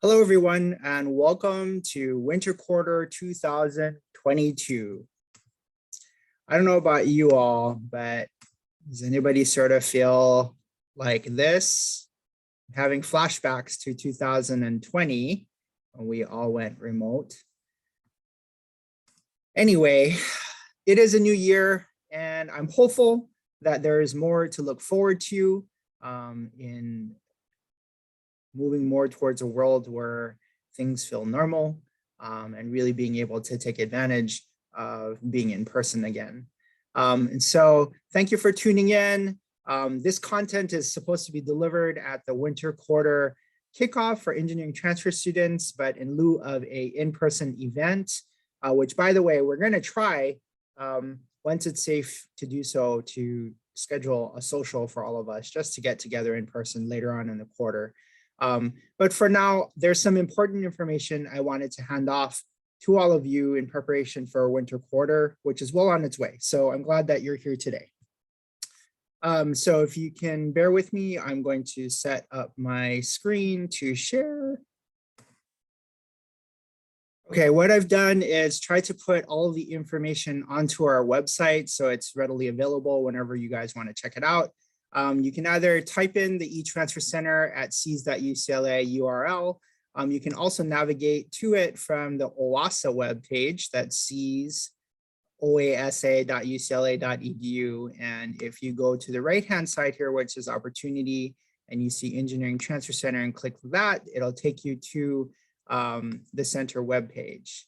Hello, everyone, and welcome to winter quarter 2022. I don't know about you all, but does anybody sort of feel like this? Having flashbacks to 2020 when we all went remote. Anyway, it is a new year, and I'm hopeful that there is more to look forward to in moving more towards a world where things feel normal and really being able to take advantage of being in person again. And so thank you for tuning in. This content is supposed to be delivered at the winter quarter kickoff for engineering transfer students, but in lieu of a in-person event, which by the way, we're gonna try once it's safe to do so to schedule a social for all of us just to get together in person later on in the quarter. But for now, there's some important information I wanted to hand off to all of you in preparation for a winter quarter, which is well on its way. So I'm glad that you're here today. So if you can bear with me, I'm going to set up my screen to share. Okay, what I've done is try to put all of the information onto our website so it's readily available whenever you guys want to check it out. You can either type in the eTransfer Center at seas.ucla URL. You can also navigate to it from the OASA webpage, that's seas.oasa.ucla.edu. And if you go to the right-hand side here, which is Opportunity, and you see Engineering Transfer Center and click that, it'll take you to the center webpage.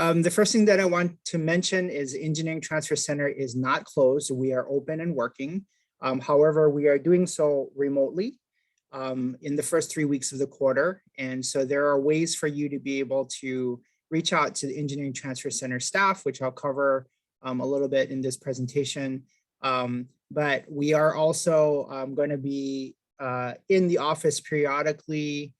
The first thing that I want to mention is Engineering Transfer Center is not closed. We are open and working. However, we are doing so remotely in the first 3 weeks of the quarter. And so there are ways for you to be able to reach out to the Engineering Transfer Center staff, which I'll cover a little bit in this presentation. But we are also going to be in the office periodically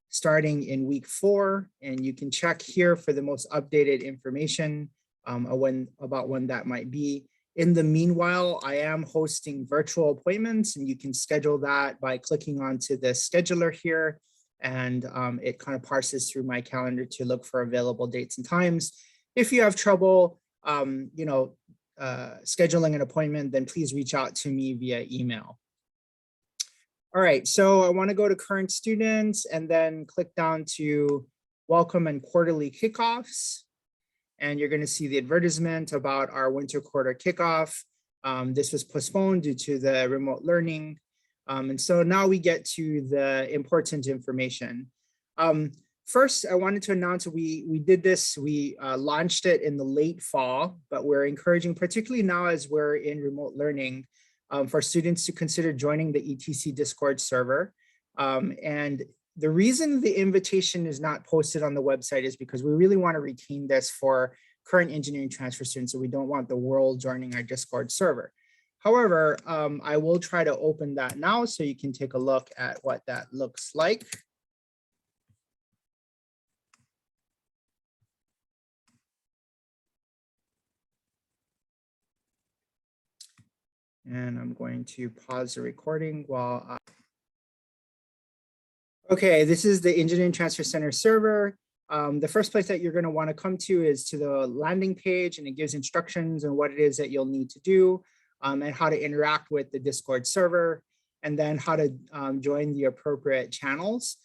starting in week 4, and you can check here for the most updated information about when that might be. In the meanwhile, I am hosting virtual appointments, and you can schedule that by clicking onto the scheduler here, and it kind of parses through my calendar to look for available dates and times. If you have trouble, scheduling an appointment, then please reach out to me via email. All right, so I want to go to current students and then click down to welcome and quarterly kickoffs. And you're going to see the advertisement about our winter quarter kickoff. This was postponed due to the remote learning. And so now we get to the important information. First, I wanted to announce we did this, we launched it in the late fall, but we're encouraging, particularly now as we're in remote learning, for students to consider joining the ETC Discord server. And the reason the invitation is not posted on the website is because we really want to retain this for current engineering transfer students, so we don't want the world joining our Discord server. However, I will try to open that now so you can take a look at what that looks like. And I'm going to pause the recording while okay, this is the Engineering Transfer Center server. The first place that you're going to want to come to is to the landing page, and it gives instructions on what it is that you'll need to do and how to interact with the Discord server, and then how to join the appropriate channels.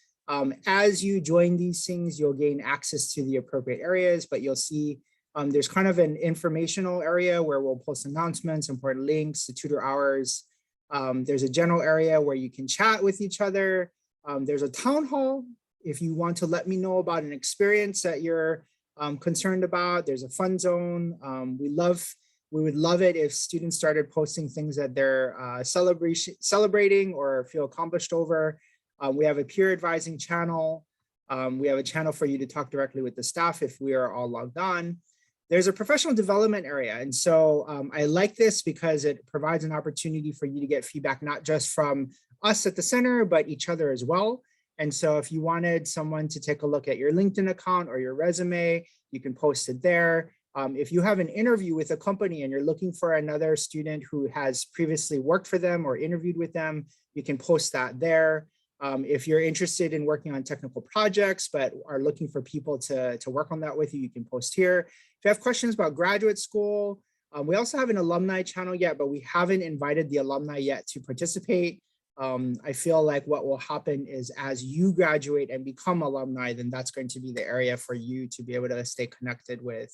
As you join these things, you'll gain access to the appropriate areas, but you'll see there's kind of an informational area where we'll post announcements, important links, the tutor hours. There's a general area where you can chat with each other. There's a town hall if you want to let me know about an experience that you're concerned about. There's a fun zone. We would love it if students started posting things that they're celebrating or feel accomplished over. We have a peer advising channel. We have a channel for you to talk directly with the staff if we are all logged on. There's a professional development area. And so I like this because it provides an opportunity for you to get feedback, not just from us at the center, but each other as well. And so if you wanted someone to take a look at your LinkedIn account or your resume, you can post it there. If you have an interview with a company and you're looking for another student who has previously worked for them or interviewed with them, you can post that there. If you're interested in working on technical projects, but are looking for people to work on that with you, you can post here. If you have questions about graduate school, we also have an alumni channel yet, but we haven't invited the alumni yet to participate. I feel like what will happen is as you graduate and become alumni, then that's going to be the area for you to be able to stay connected with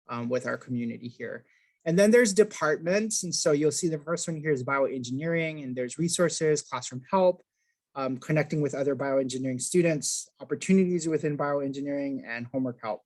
our community here. And then there's departments. And so you'll see the first one here is bioengineering, and there's resources, classroom help, connecting with other bioengineering students, opportunities within bioengineering, and homework help.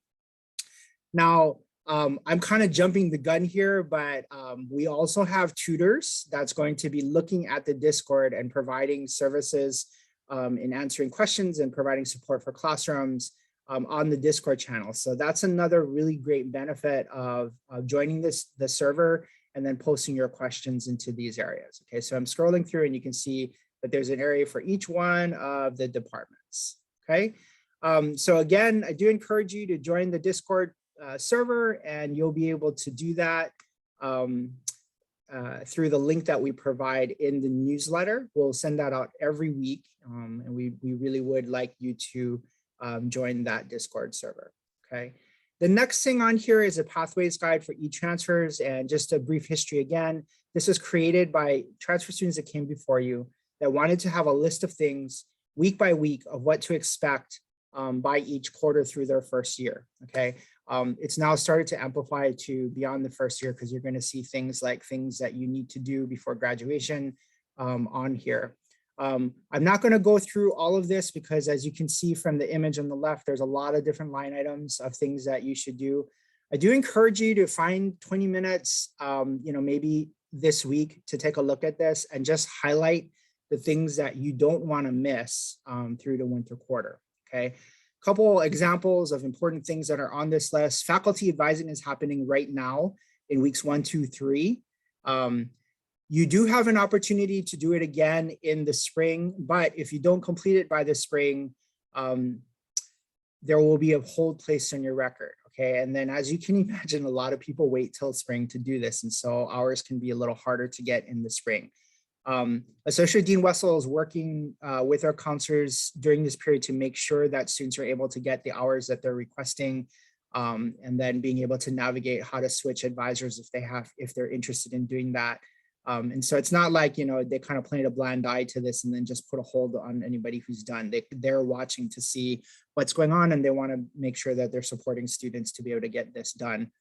Now, I'm kind of jumping the gun here, but we also have tutors that's going to be looking at the Discord and providing services in answering questions and providing support for classrooms on the Discord channel. So that's another really great benefit of joining the server and then posting your questions into these areas. Okay, so I'm scrolling through and you can see that there's an area for each one of the departments. Okay, so again, I do encourage you to join the Discord server, and you'll be able to do that through the link that we provide in the newsletter. We'll send that out every week, and we really would like you to join that Discord server. Okay. The next thing on here is a pathways guide for e-transfers, and just a brief history again. This was created by transfer students that came before you that wanted to have a list of things week by week of what to expect by each quarter through their first year. Okay. It's now started to amplify to beyond the first year, because you're going to see things like things that you need to do before graduation on here. I'm not going to go through all of this because, as you can see from the image on the left, there's a lot of different line items of things that you should do. I do encourage you to find 20 minutes, maybe this week, to take a look at this and just highlight the things that you don't want to miss through the winter quarter. Okay. Couple examples of important things that are on this list. Faculty advising is happening right now in weeks 1, 2, 3. You do have an opportunity to do it again in the spring, but if you don't complete it by the spring, there will be a hold placed on your record. Okay, and then as you can imagine, a lot of people wait till spring to do this, and so hours can be a little harder to get in the spring. Associate Dean Wessel is working with our counselors during this period to make sure that students are able to get the hours that they're requesting, and then being able to navigate how to switch advisors if they're interested in doing that. And so it's not like, they kind of played a blind eye to this and then just put a hold on anybody who's done. They're watching to see what's going on, and they want to make sure that they're supporting students to be able to get this done.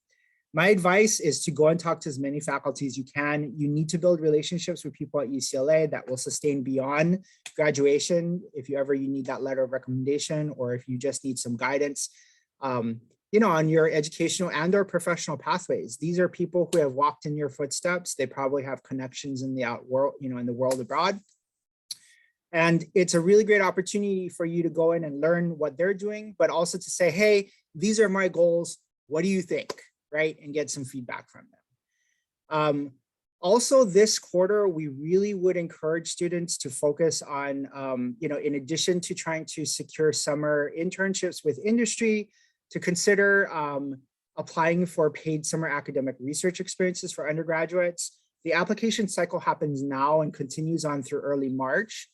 My advice is to go and talk to as many faculty as you can. You need to build relationships with people at UCLA that will sustain beyond graduation if you need that letter of recommendation, or if you just need some guidance, on your educational and or professional pathways. These are people who have walked in your footsteps. They probably have connections in the world, in the world abroad. And it's a really great opportunity for you to go in and learn what they're doing, but also to say, hey, these are my goals. What do you think? Right? And get some feedback from them. Also, this quarter, we really would encourage students to focus on, in addition to trying to secure summer internships with industry, to consider applying for paid summer academic research experiences for undergraduates. The application cycle happens now and continues on through early March.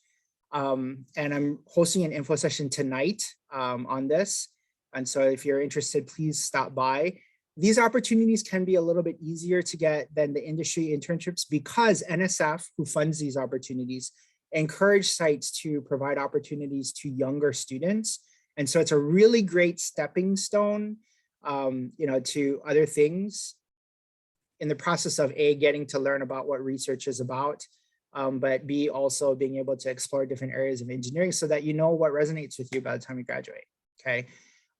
And I'm hosting an info session tonight on this. And so if you're interested, please stop by. These opportunities can be a little bit easier to get than the industry internships, because NSF, who funds these opportunities, encourage sites to provide opportunities to younger students. And so it's a really great stepping stone, to other things in the process of A, getting to learn about what research is about, but B, also being able to explore different areas of engineering so that you know what resonates with you by the time you graduate. Okay.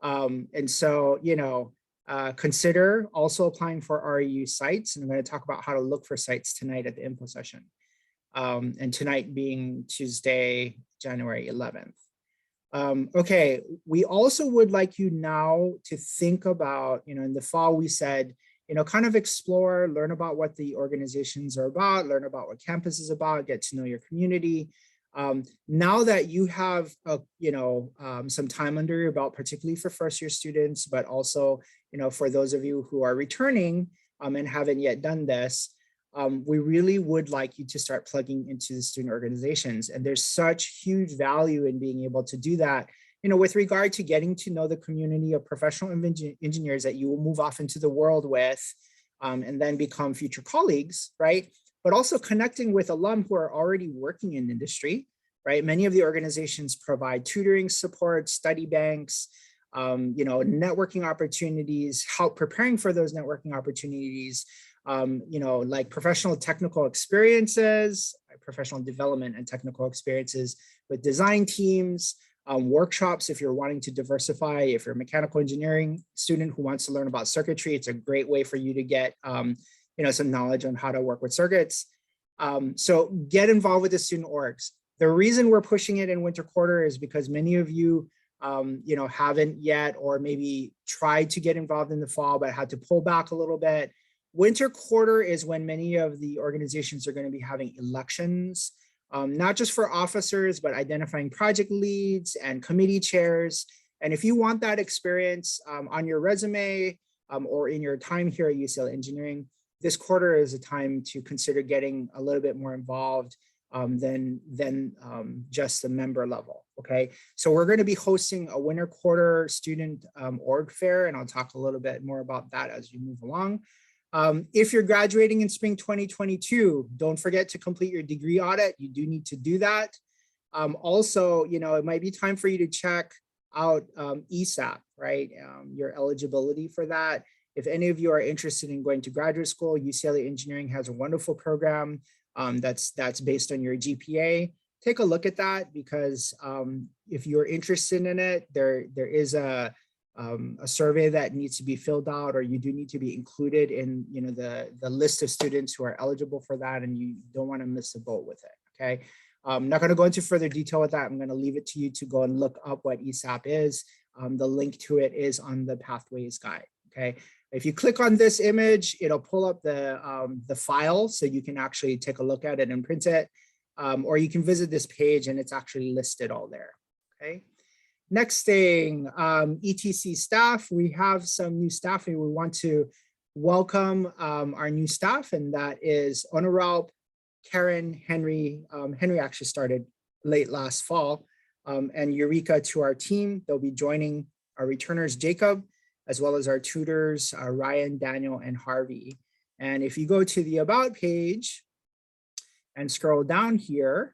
And so, consider also applying for REU sites. And I'm going to talk about how to look for sites tonight at the info session. And tonight being Tuesday, January 11th. Okay, we also would like you now to think about, in the fall we said, kind of explore, learn about what the organizations are about, learn about what campus is about, get to know your community. Now that you have, some time under your belt, particularly for first year students, but also, for those of you who are returning and haven't yet done this, we really would like you to start plugging into the student organizations. And there's such huge value in being able to do that, with regard to getting to know the community of professional engineers that you will move off into the world with, and then become future colleagues, right? But also connecting with alum who are already working in industry, right? Many of the organizations provide tutoring support, study banks, networking opportunities, help preparing for those networking opportunities, like professional technical experiences, professional development and technical experiences with design teams, workshops if you're wanting to diversify. If you're a mechanical engineering student who wants to learn about circuitry, it's a great way for you to get some knowledge on how to work with circuits. So get involved with the student orgs. The reason we're pushing it in winter quarter is because many of you haven't yet, or maybe tried to get involved in the fall, but had to pull back a little bit. Winter quarter is when many of the organizations are going to be having elections, not just for officers, but identifying project leads and committee chairs. And if you want that experience on your resume or in your time here at UCL Engineering, this quarter is a time to consider getting a little bit more involved than just the member level, okay? So we're going to be hosting a winter quarter student org fair, and I'll talk a little bit more about that as we move along. If you're graduating in spring 2022, don't forget to complete your degree audit. You do need to do that. Also, it might be time for you to check out ESAP, right? Your eligibility for that. If any of you are interested in going to graduate school, UCLA Engineering has a wonderful program that's based on your GPA. Take a look at that, because if you're interested in it, there is a survey that needs to be filled out, or you do need to be included in the list of students who are eligible for that, and you don't want to miss the boat with it, okay? I'm not going to go into further detail with that. I'm going to leave it to you to go and look up what ESAP is. The link to it is on the Pathways guide, okay? If you click on this image, it'll pull up the file, so you can actually take a look at it and print it, or you can visit this page and it's actually listed all there, okay? Next thing, ETC staff. We have some new staff, and we want to welcome our new staff, and that is Honoralp, Karen, Henry. Henry actually started late last fall, and Eureka to our team. They'll be joining our returners, Jacob, as well as our tutors, Ryan, Daniel, and Harvey. And if you go to the About page and scroll down here,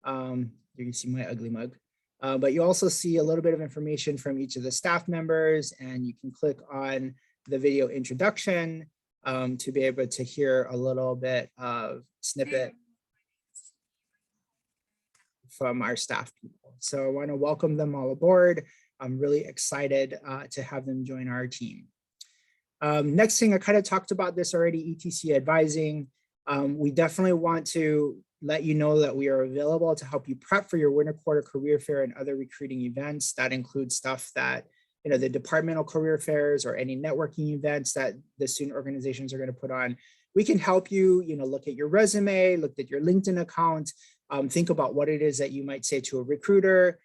you can see my ugly mug. But you also see a little bit of information from each of the staff members, and you can click on the video introduction to be able to hear a little bit of snippet from our staff people. So I want to welcome them all aboard. I'm really excited to have them join our team. Next thing, I kind of talked about this already, ETC advising. We definitely want to let you know that we are available to help you prep for your winter quarter career fair and other recruiting events. That includes stuff that, the departmental career fairs or any networking events that the student organizations are going to put on. We can help you, look at your resume, look at your LinkedIn account, think about what it is that you might say to a recruiter,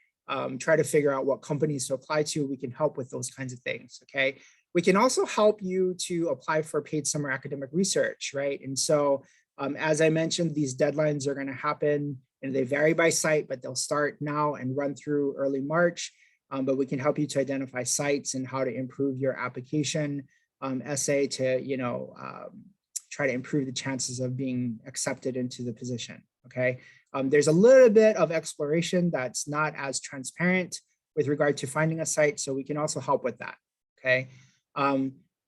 try to figure out what companies to apply to. We can help with those kinds of things, okay? We can also help you to apply for paid summer academic research, right? And so, as I mentioned, these deadlines are going to happen, and they vary by site, but they'll start now and run through early March. But we can help you to identify sites and how to improve your application essay to, try to improve the chances of being accepted into the position, okay? There's a little bit of exploration that's not as transparent with regard to finding a site, so we can also help with that, okay?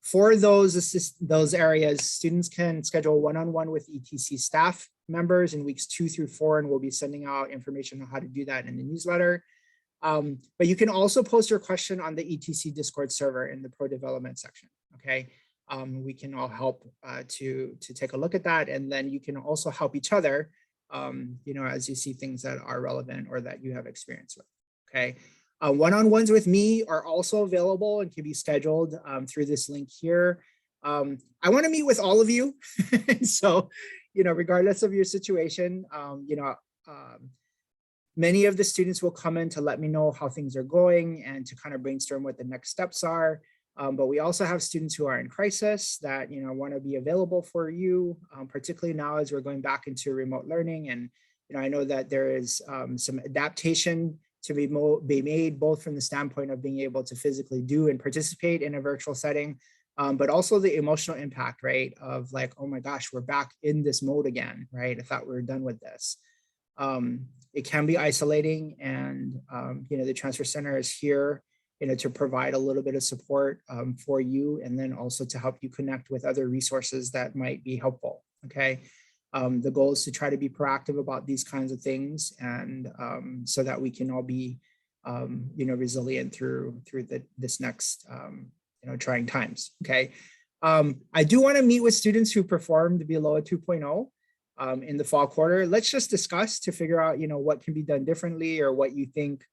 For those areas, students can schedule one-on-one with ETC staff members in weeks 2 through 4, and we'll be sending out information on how to do that in the newsletter. But you can also post your question on the ETC Discord server in the pro development section, okay? We can all help to take a look at that, and then you can also help each other, as you see things that are relevant or that you have experience with, okay? One-on-ones with me are also available and can be scheduled through this link here. I want to meet with all of you. So, regardless of your situation, Many of the students will come in to let me know how things are going and to kind of brainstorm what the next steps are. But we also have students who are in crisis that want to be available for you, particularly now as we're going back into remote learning. And I know that there is some adaptation to be made, both from the standpoint of being able to physically do and participate in a virtual setting, but also the emotional impact, right? Of like, oh my gosh, we're back in this mode again, right? I thought we were done with this. It can be isolating, and the transfer center is here to provide a little bit of support for you, and then also to help you connect with other resources that might be helpful. Okay. The goal is to try to be proactive about these kinds of things, and so that we can all be resilient through this next trying times. Okay. I do want to meet with students who performed below a 2.0 in the fall quarter. Let's just discuss to figure out what can be done differently, or what you think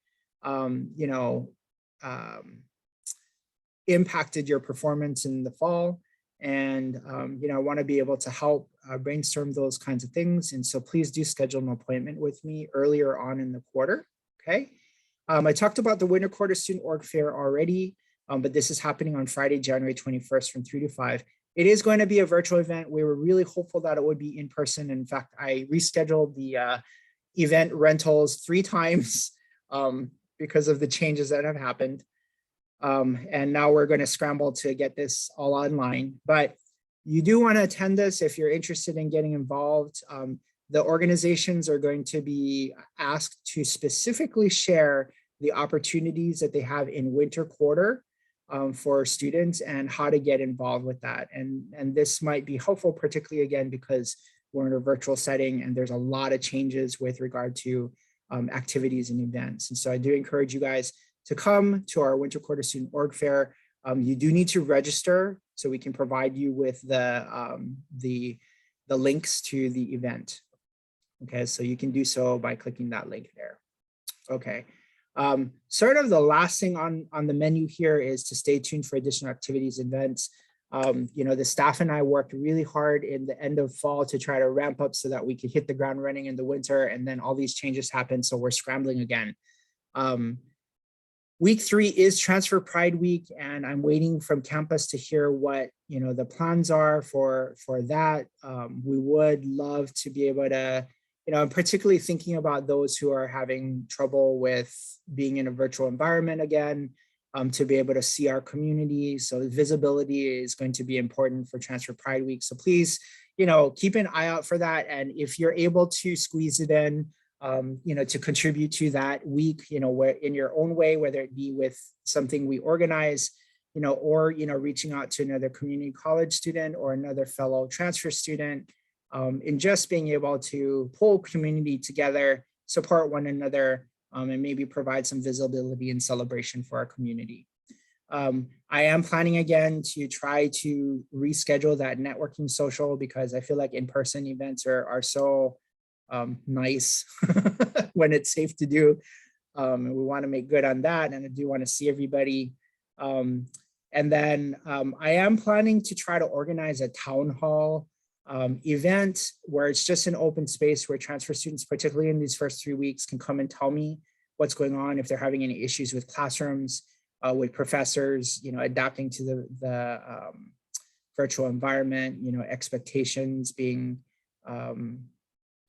impacted your performance in the fall. And I want to be able to help brainstorm those kinds of things. And so please do schedule an appointment with me earlier on in the quarter. Okay. I talked about the winter quarter student org fair already, but this is happening on Friday, January 21st from 3 to 5. It is going to be a virtual event. We were really hopeful that it would be in person. In fact, I rescheduled the event rentals 3 times because of the changes that have happened. And now we're going to scramble to get this all online. But you do want to attend this if you're interested in getting involved. The organizations are going to be asked to specifically share the opportunities that they have in winter quarter for students and how to get involved with that. And this might be helpful, particularly again, because we're in a virtual setting and there's a lot of changes with regard to activities and events. And so I do encourage you guys to come to our winter quarter student org fair. You do need to register so we can provide you with the links to the event. Okay, so you can do so by clicking that link there. Okay. Sort of the last thing on the menu here is to stay tuned for additional activities and events. The staff and I worked really hard in the end of fall to try to ramp up so that we could hit the ground running in the winter, and then all these changes happened, so we're scrambling again. Week 3 is Transfer Pride Week, and I'm waiting from campus to hear what the plans are for that. We would love to be able to, I'm particularly thinking about those who are having trouble with being in a virtual environment again, to be able to see our community. So visibility is going to be important for Transfer Pride Week. So please, keep an eye out for that. And if you're able to squeeze it in, to contribute to that week, where in your own way, whether it be with something we organize, or, reaching out to another community college student or another fellow transfer student, in just being able to pull community together, support one another, and maybe provide some visibility and celebration for our community. I am planning again to try to reschedule that networking social, because I feel like in-person events are so nice when it's safe to do. And we want to make good on that. And I do want to see everybody. And then I am planning to try to organize a town hall event where it's just an open space where transfer students, particularly in these first 3 weeks, can come and tell me what's going on, if they're having any issues with classrooms, with professors, adapting to the virtual environment, expectations being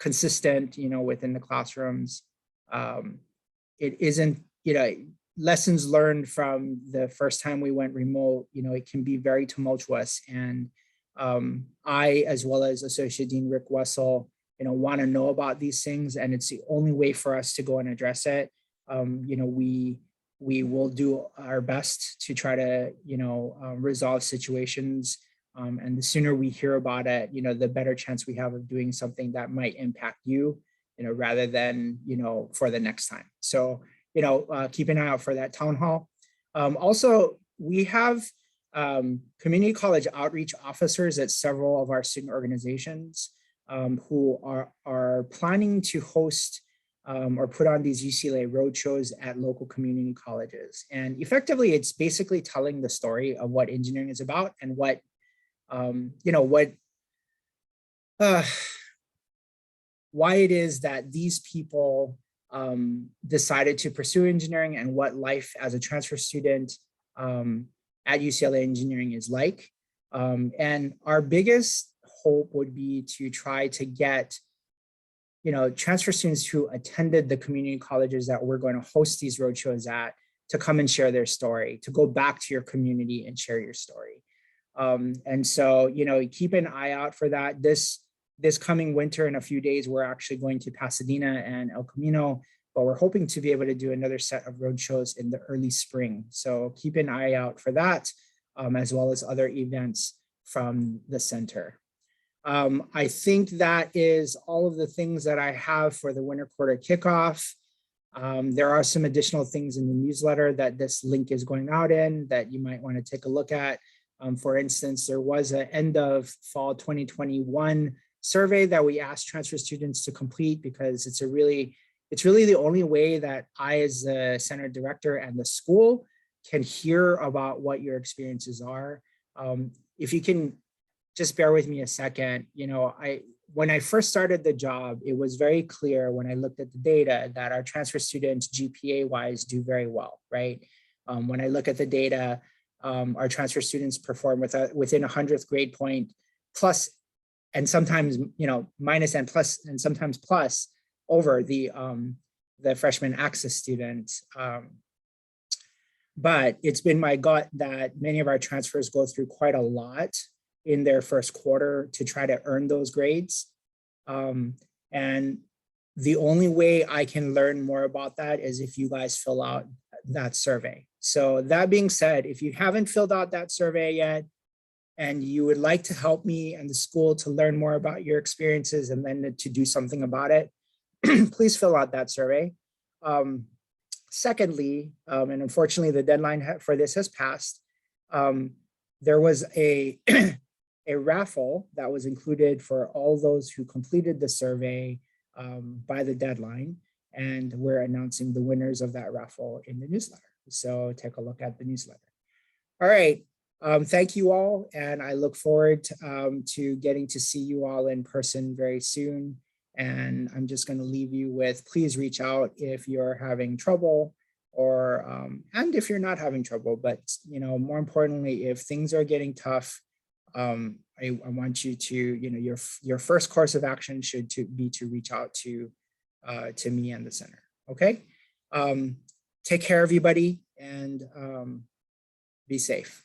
consistent, within the classrooms. It isn't, lessons learned from the first time we went remote, it can be very tumultuous. And I, as well as Associate Dean Rick Wessel, want to know about these things, and it's the only way for us to go and address it. We will do our best to try to, resolve situations. And the sooner we hear about it, the better chance we have of doing something that might impact you, rather than, for the next time. So, keep an eye out for that town hall. Also, we have community college outreach officers at several of our student organizations who are planning to host or put on these UCLA roadshows at local community colleges. And effectively, it's basically telling the story of what engineering is about and what why it is that these people decided to pursue engineering and what life as a transfer student at UCLA Engineering is like. And our biggest hope would be to try to get transfer students who attended the community colleges that we're going to host these roadshows at to come and share their story, to go back to your community and share your story. And so, keep an eye out for that. This coming winter, in a few days, we're actually going to Pasadena and El Camino, but we're hoping to be able to do another set of roadshows in the early spring. So keep an eye out for that, as well as other events from the center. I think that is all of the things that I have for the winter quarter kickoff. There are some additional things in the newsletter that this link is going out in that you might want to take a look at. For instance, there was an end of fall 2021 survey that we asked transfer students to complete because it's really the only way that I, as the center director and the school, can hear about what your experiences are. If you can just bear with me a second, when I first started the job, it was very clear when I looked at the data that our transfer students GPA wise do very well, right? When I look at the data, our transfer students perform within 100th grade point plus, and sometimes minus and plus, and sometimes plus over the freshman access students. But it's been my gut that many of our transfers go through quite a lot in their first quarter to try to earn those grades. And the only way I can learn more about that is if you guys fill out that survey. So that being said, if you haven't filled out that survey yet, and you would like to help me and the school to learn more about your experiences and then to do something about it, please fill out that survey. Secondly, and unfortunately the deadline for this has passed, there was a raffle that was included for all those who completed the survey by the deadline, and we're announcing the winners of that raffle in the newsletter. So take a look at the newsletter. All right, thank you all, and I look forward to getting to see you all in person very soon. And I'm just going to leave you with, please reach out if you're having trouble, or and if you're not having trouble, but more importantly, if things are getting tough, I want you to, your first course of action should be to reach out to me and the center. Okay, take care, everybody, and be safe.